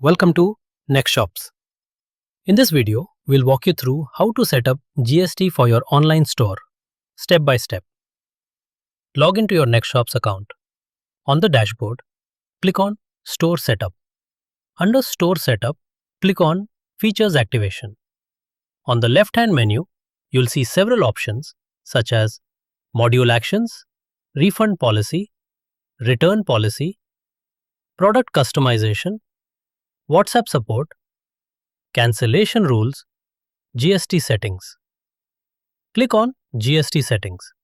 Welcome to Nextshopz. In this video, we'll walk you through how to set up GST for your online store, step by step. Log into your Nextshopz account. On the dashboard, click on Store Setup. Under Store Setup, click on Features Activation. On the left-hand menu, you'll see several options such as Module Actions, Refund Policy, Return Policy, Product Customization, WhatsApp Support, Cancellation Rules, GST Settings. Click on GST Settings.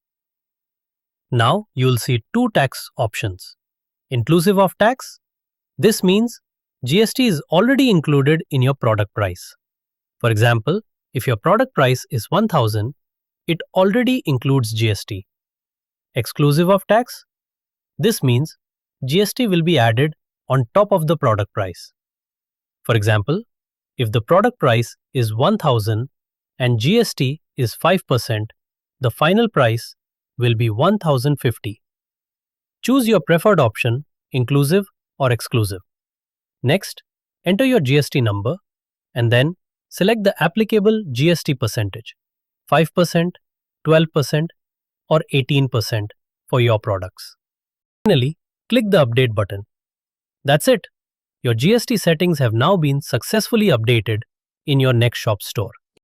Now you'll see two tax options. Inclusive of tax. This means GST is already included in your product price. For example, if your product price is 1000, it already includes GST. Exclusive of tax. This means GST will be added on top of the product price. For example, if the product price is 1000 and GST is 5%, the final price will be 1050. Choose your preferred option, inclusive or exclusive. Next, enter your GST number and then select the applicable GST percentage, 5%, 12%, or 18% for your products. Finally, click the Update button. That's it. Your GST settings have now been successfully updated in your Nextshopz store.